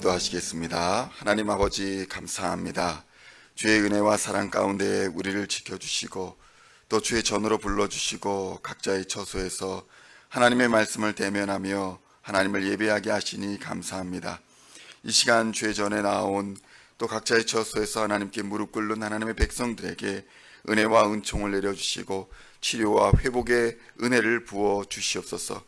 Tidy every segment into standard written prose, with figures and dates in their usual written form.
기도하시겠습니다. 하나님 아버지 감사합니다. 주의 은혜와 사랑 가운데 우리를 지켜주시고 또 주의 전으로 불러주시고 각자의 처소에서 하나님의 말씀을 대면하며 하나님을 예배하게 하시니 감사합니다. 이 시간 주의 전에 나온 또 각자의 처소에서 하나님께 무릎 꿇는 하나님의 백성들에게 은혜와 은총을 내려주시고 치료와 회복의 은혜를 부어 주시옵소서.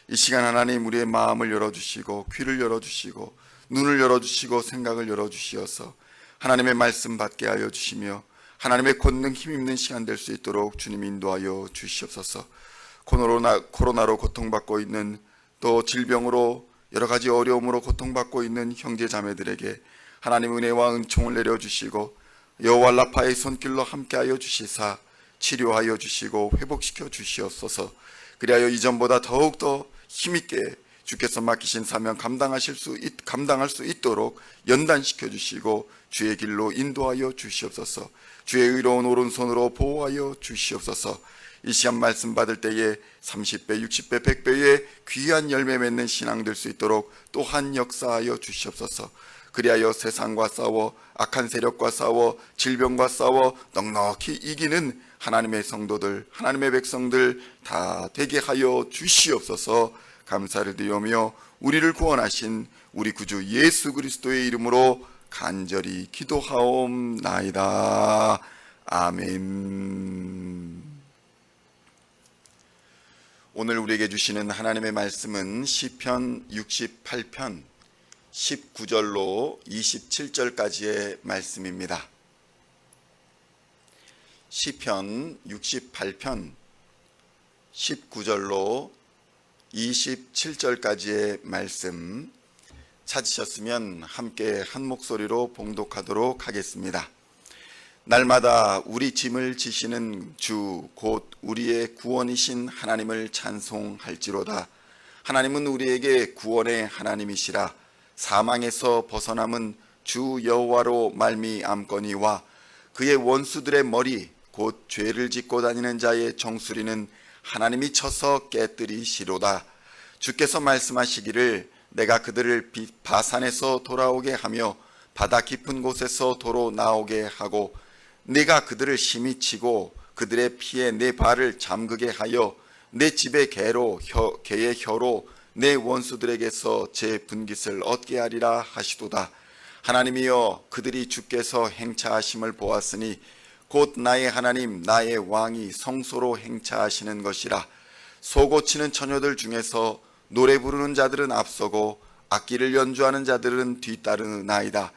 이 시간 하나님 우리의 마음을 열어주시고 귀를 열어주시고 눈을 열어주시고 생각을 열어주시어서 하나님의 말씀 받게 하여 주시며 하나님의 권능 힘있는 시간 될 수 있도록 주님 인도하여 주시옵소서. 코로나로 고통받고 있는 또 질병으로 여러 가지 어려움으로 고통받고 있는 형제 자매들에게 하나님 은혜와 은총을 내려주시고 여호와 라파의 손길로 함께하여 주시사 치료하여 주시고 회복시켜 주시옵소서. 그리하여 이전보다 더욱더 힘있게 주께서 맡기신 사명 감당할 수 있도록 연단시켜 주시고 주의 길로 인도하여 주시옵소서. 주의 의로운 오른손으로 보호하여 주시옵소서. 이 시간 말씀 받을 때에 30배, 60배, 100배의 귀한 열매 맺는 신앙 될 수 있도록 또한 역사하여 주시옵소서. 그리하여 세상과 싸워 악한 세력과 싸워 질병과 싸워 넉넉히 이기는 하나님의 성도들, 하나님의 백성들 다 되게 하여 주시옵소서. 감사를 드리며 우리를 구원하신 우리 구주 예수 그리스도의 이름으로 간절히 기도하옵나이다. 아멘. 오늘 우리에게 주시는 하나님의 말씀은 시편 68편 19절로 27절까지의 말씀입니다. 시편 68편 19절로 27절까지의 말씀 찾으셨으면 함께 한 목소리로 봉독하도록 하겠습니다. 날마다 우리 짐을 지시는 주 곧 우리의 구원이신 하나님을 찬송할지로다. 하나님은 우리에게 구원의 하나님이시라. 사망에서 벗어남은 주 여호와로 말미암거니와 그의 원수들의 머리 곧 죄를 짓고 다니는 자의 정수리는 하나님이 쳐서 깨뜨리시로다. 주께서 말씀하시기를 내가 그들을 바산에서 돌아오게 하며 바다 깊은 곳에서 도로 나오게 하고 내가 그들을 심히 치고 그들의 피에 내 발을 잠그게 하여 내 집의 개의 혀로 내 원수들에게서 제 분깃을 얻게 하리라 하시도다. 하나님이여 그들이 주께서 행차하심을 보았으니 곧 나의 하나님 나의 왕이 성소로 행차하시는 것이라. 소고치는 처녀들 중에서 노래 부르는 자들은 앞서고 악기를 연주하는 자들은 뒤따르나이다.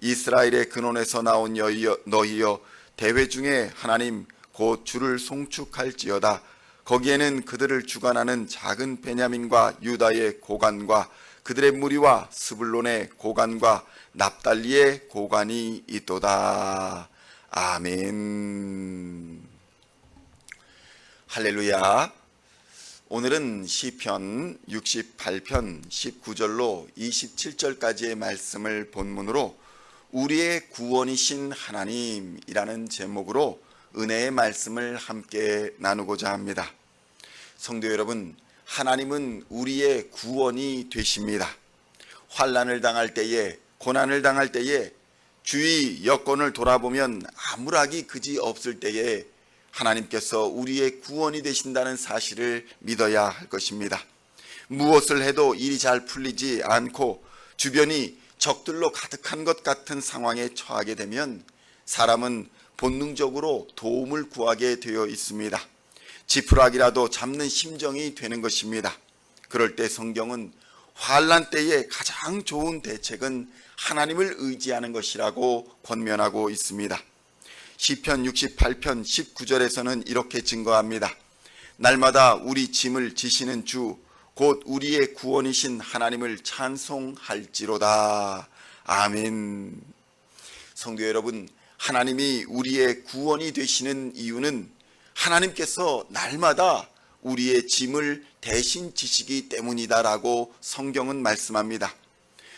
이스라엘의 근원에서 나온 너희여 대회 중에 하나님 곧 주를 송축할지어다. 거기에는 그들을 주관하는 작은 베냐민과 유다의 고관과 그들의 무리와 스불론의 고관과 납달리의 고관이 있도다. 아멘. 할렐루야. 오늘은 시편 68편 19절로 27절까지의 말씀을 본문으로 우리의 구원이신 하나님이라는 제목으로 은혜의 말씀을 함께 나누고자 합니다. 성도 여러분, 하나님은 우리의 구원이 되십니다. 환난을 당할 때에, 고난을 당할 때에, 주위 여건을 돌아보면 암울하기 그지 없을 때에 하나님께서 우리의 구원이 되신다는 사실을 믿어야 할 것입니다. 무엇을 해도 일이 잘 풀리지 않고 주변이 적들로 가득한 것 같은 상황에 처하게 되면 사람은 본능적으로 도움을 구하게 되어 있습니다. 지푸라기라도 잡는 심정이 되는 것입니다. 그럴 때 성경은 환난 때에 가장 좋은 대책은 하나님을 의지하는 것이라고 권면하고 있습니다. 시편 68편 19절에서는 이렇게 증거합니다. 날마다 우리 짐을 지시는 주 곧 우리의 구원이신 하나님을 찬송할지로다. 아멘. 성도 여러분, 하나님이 우리의 구원이 되시는 이유는 하나님께서 날마다 우리의 짐을 대신 지시기 때문이다라고 성경은 말씀합니다.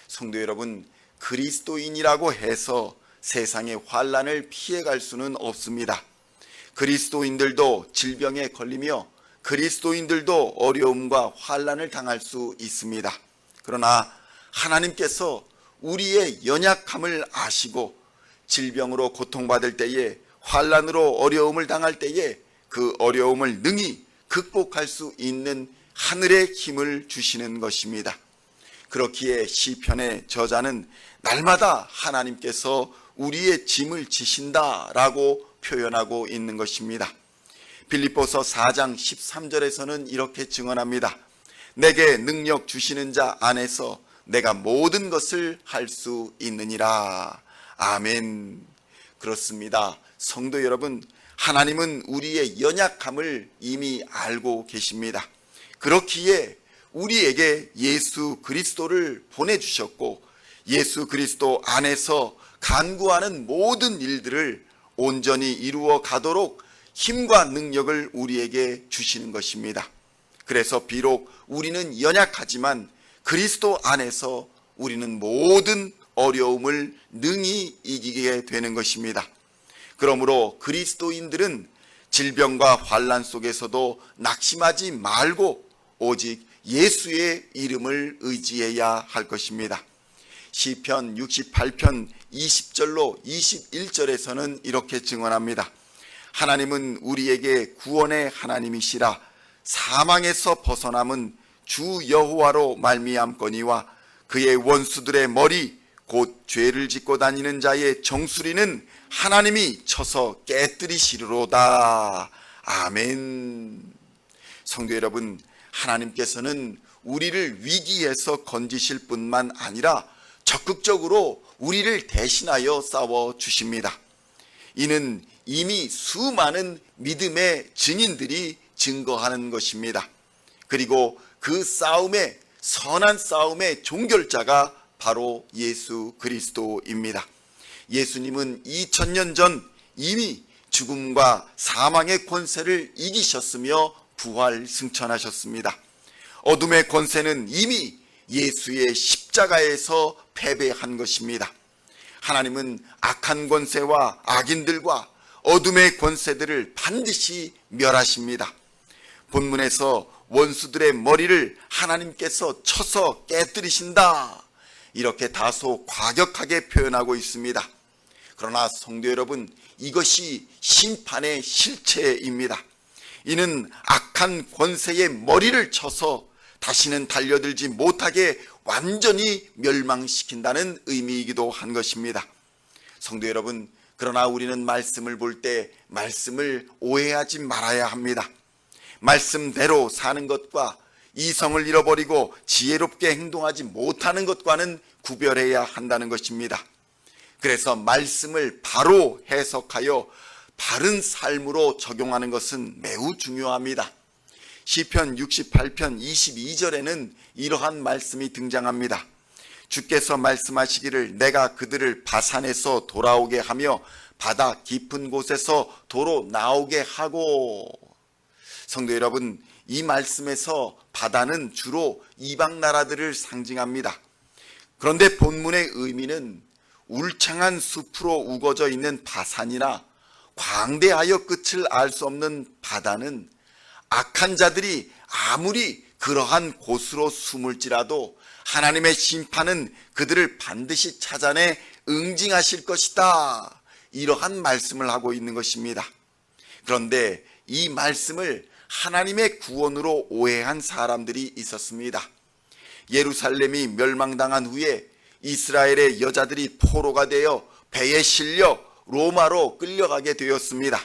성도 여러분, 그리스도인이라고 해서 세상의 환난을 피해갈 수는 없습니다. 그리스도인들도 질병에 걸리며 그리스도인들도 어려움과 환난을 당할 수 있습니다. 그러나 하나님께서 우리의 연약함을 아시고 질병으로 고통받을 때에, 환난으로 어려움을 당할 때에 그 어려움을 능히 극복할 수 있는 하늘의 힘을 주시는 것입니다. 그렇기에 시편의 저자는 날마다 하나님께서 우리의 짐을 지신다라고 표현하고 있는 것입니다. 빌립보서 4장 13절에서는 이렇게 증언합니다. 내게 능력 주시는 자 안에서 내가 모든 것을 할 수 있느니라. 아멘. 그렇습니다. 성도 여러분, 하나님은 우리의 연약함을 이미 알고 계십니다. 그렇기에 우리에게 예수 그리스도를 보내주셨고, 예수 그리스도 안에서 간구하는 모든 일들을 온전히 이루어 가도록 힘과 능력을 우리에게 주시는 것입니다. 그래서 비록 우리는 연약하지만 그리스도 안에서 우리는 모든 어려움을 능히 이기게 되는 것입니다. 그러므로 그리스도인들은 질병과 환난 속에서도 낙심하지 말고 오직 예수의 이름을 의지해야 할 것입니다. 시편 68편 20절로 21절에서는 이렇게 증언합니다. 하나님은 우리에게 구원의 하나님이시라. 사망에서 벗어남은 주 여호와로 말미암거니와 그의 원수들의 머리 곧 죄를 짓고 다니는 자의 정수리는 하나님이 쳐서 깨뜨리시리로다. 아멘. 성도 여러분, 하나님께서는 우리를 위기에서 건지실 뿐만 아니라 적극적으로 우리를 대신하여 싸워 주십니다. 이는 이미 수많은 믿음의 증인들이 증거하는 것입니다. 그리고 그 싸움의, 선한 싸움의 종결자가 바로 예수 그리스도입니다. 예수님은 2000년 전 이미 죽음과 사망의 권세를 이기셨으며 부활 승천하셨습니다. 어둠의 권세는 이미 예수의 십자가에서 패배한 것입니다. 하나님은 악한 권세와 악인들과 어둠의 권세들을 반드시 멸하십니다. 본문에서 원수들의 머리를 하나님께서 쳐서 깨뜨리신다, 이렇게 다소 과격하게 표현하고 있습니다. 그러나 성도 여러분, 이것이 심판의 실체입니다. 이는 악한 권세의 머리를 쳐서 다시는 달려들지 못하게 완전히 멸망시킨다는 의미이기도 한 것입니다. 성도 여러분, 그러나 우리는 말씀을 볼 때 말씀을 오해하지 말아야 합니다. 말씀대로 사는 것과 이성을 잃어버리고 지혜롭게 행동하지 못하는 것과는 구별해야 한다는 것입니다. 그래서 말씀을 바로 해석하여 바른 삶으로 적용하는 것은 매우 중요합니다. 시편 68편 22절에는 이러한 말씀이 등장합니다. 주께서 말씀하시기를 내가 그들을 바산에서 돌아오게 하며 바다 깊은 곳에서 도로 나오게 하고. 성도 여러분, 이 말씀에서 바다는 주로 이방 나라들을 상징합니다. 그런데 본문의 의미는 울창한 숲으로 우거져 있는 바산이나 광대하여 끝을 알 수 없는 바다는 악한 자들이 아무리 그러한 곳으로 숨을지라도 하나님의 심판은 그들을 반드시 찾아내 응징하실 것이다, 이러한 말씀을 하고 있는 것입니다. 그런데 이 말씀을 하나님의 구원으로 오해한 사람들이 있었습니다. 예루살렘이 멸망당한 후에 이스라엘의 여자들이 포로가 되어 배에 실려 로마로 끌려가게 되었습니다.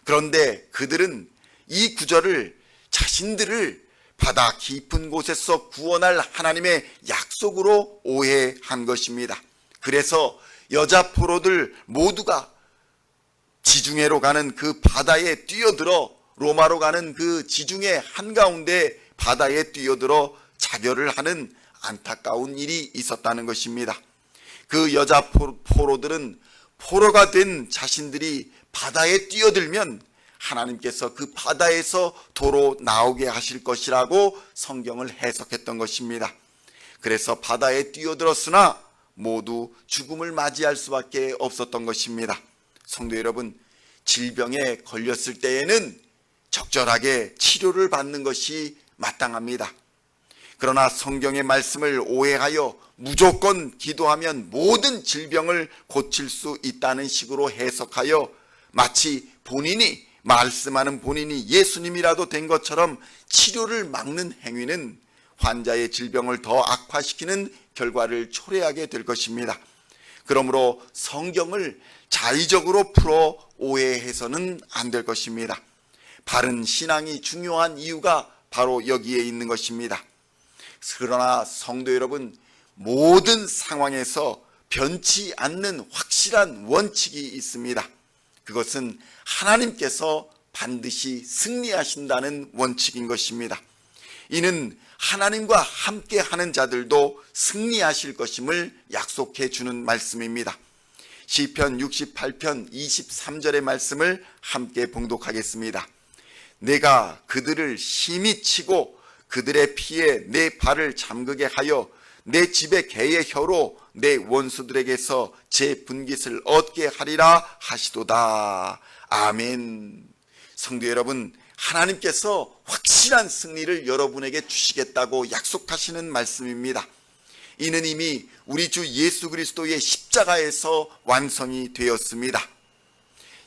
그런데 그들은 이 구절을 자신들을 바다 깊은 곳에서 구원할 하나님의 약속으로 오해한 것입니다. 그래서 여자 포로들 모두가 지중해로 가는 그 바다에 뛰어들어, 로마로 가는 그 지중해 한가운데 바다에 뛰어들어 자결을 하는 안타까운 일이 있었다는 것입니다. 그 여자 포로들은 포로가 된 자신들이 바다에 뛰어들면 하나님께서 그 바다에서 도로 나오게 하실 것이라고 성경을 해석했던 것입니다. 그래서 바다에 뛰어들었으나 모두 죽음을 맞이할 수밖에 없었던 것입니다. 성도 여러분, 질병에 걸렸을 때에는 적절하게 치료를 받는 것이 마땅합니다. 그러나 성경의 말씀을 오해하여 무조건 기도하면 모든 질병을 고칠 수 있다는 식으로 해석하여 마치 본인이 말씀하는 본인이 예수님이라도 된 것처럼 치료를 막는 행위는 환자의 질병을 더 악화시키는 결과를 초래하게 될 것입니다. 그러므로 성경을 자의적으로 풀어 오해해서는 안 될 것입니다. 바른 신앙이 중요한 이유가 바로 여기에 있는 것입니다. 그러나 성도 여러분, 모든 상황에서 변치 않는 확실한 원칙이 있습니다. 그것은 하나님께서 반드시 승리하신다는 원칙인 것입니다. 이는 하나님과 함께 하는 자들도 승리하실 것임을 약속해 주는 말씀입니다. 시편 68편 23절의 말씀을 함께 봉독하겠습니다. 내가 그들을 심히 치고 그들의 피에 내 발을 잠그게 하여 내 집의 개의 혀로 내 원수들에게서 제 분깃을 얻게 하리라 하시도다. 아멘. 성도 여러분, 하나님께서 확실한 승리를 여러분에게 주시겠다고 약속하시는 말씀입니다. 이는 이미 우리 주 예수 그리스도의 십자가에서 완성이 되었습니다.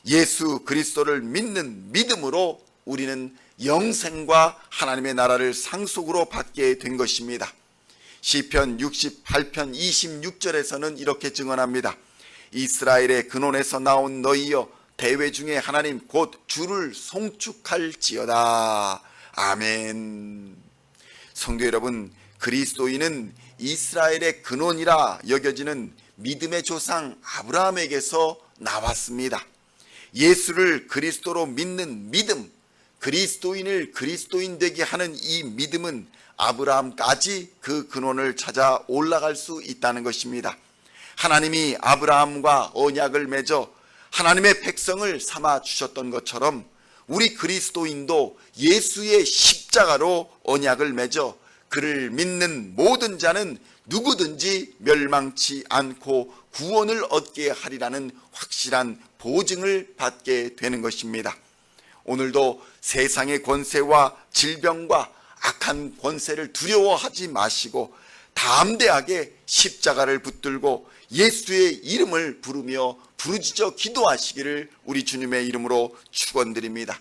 예수 그리스도를 믿는 믿음으로 우리는 영생과 하나님의 나라를 상속으로 받게 된 것입니다. 시편 68편 26절에서는 이렇게 증언합니다. 이스라엘의 근원에서 나온 너희여 대회 중에 하나님 곧 주를 송축할지어다. 아멘. 성도 여러분, 그리스도인은 이스라엘의 근원이라 여겨지는 믿음의 조상 아브라함에게서 나왔습니다. 예수를 그리스도로 믿는 믿음, 그리스도인을 그리스도인 되게 하는 이 믿음은 아브라함까지 그 근원을 찾아 올라갈 수 있다는 것입니다. 하나님이 아브라함과 언약을 맺어 하나님의 백성을 삼아 주셨던 것처럼 우리 그리스도인도 예수의 십자가로 언약을 맺어 그를 믿는 모든 자는 누구든지 멸망치 않고 구원을 얻게 하리라는 확실한 보증을 받게 되는 것입니다. 오늘도 세상의 권세와 질병과 악한 권세를 두려워하지 마시고 담대하게 십자가를 붙들고 예수의 이름을 부르며 부르짖어 기도하시기를 우리 주님의 이름으로 축원드립니다.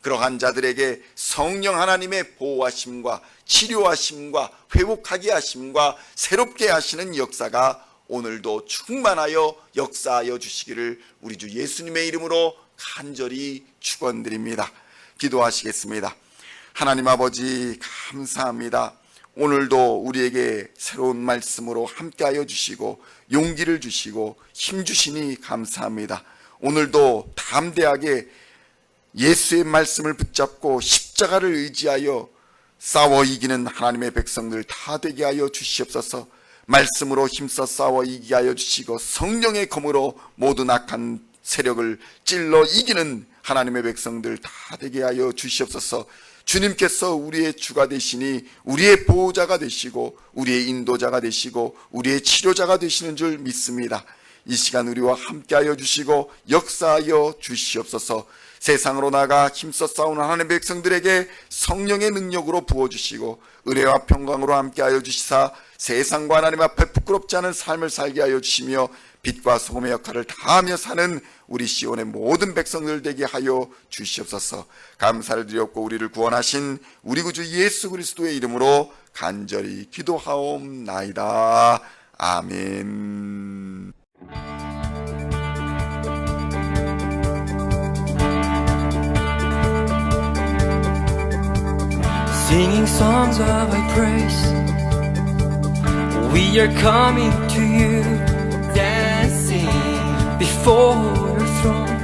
그러한 자들에게 성령 하나님의 보호하심과 치료하심과 회복하게 하심과 새롭게 하시는 역사가 오늘도 충만하여 역사하여 주시기를 우리 주 예수님의 이름으로 간절히 축원드립니다. 기도하시겠습니다. 하나님 아버지 감사합니다. 오늘도 우리에게 새로운 말씀으로 함께하여 주시고 용기를 주시고 힘 주시니 감사합니다. 오늘도 담대하게 예수의 말씀을 붙잡고 십자가를 의지하여 싸워 이기는 하나님의 백성들 다 되게 하여 주시옵소서. 말씀으로 힘써 싸워 이기게 하여 주시고 성령의 검으로 모든 악한 세력을 찔러 이기는 하나님의 백성들 다 되게 하여 주시옵소서. 주님께서 우리의 주가 되시니 우리의 보호자가 되시고 우리의 인도자가 되시고 우리의 치료자가 되시는 줄 믿습니다. 이 시간 우리와 함께하여 주시고 역사하여 주시옵소서. 세상으로 나가 힘써 싸우는 하나님의 백성들에게 성령의 능력으로 부어주시고 은혜와 평강으로 함께하여 주시사 세상과 하나님 앞에 부끄럽지 않은 삶을 살게 하여 주시며 빛과 소금의 역할을 다하며 사는 우리 시온의 모든 백성들 되게 하여 주시옵소서. 감사를 드렸고 우리를 구원하신 우리 구주 예수 그리스도의 이름으로 간절히 기도하옵나이다. 아멘. Singing songs of thy praise, we are coming to you, dancing before your throne.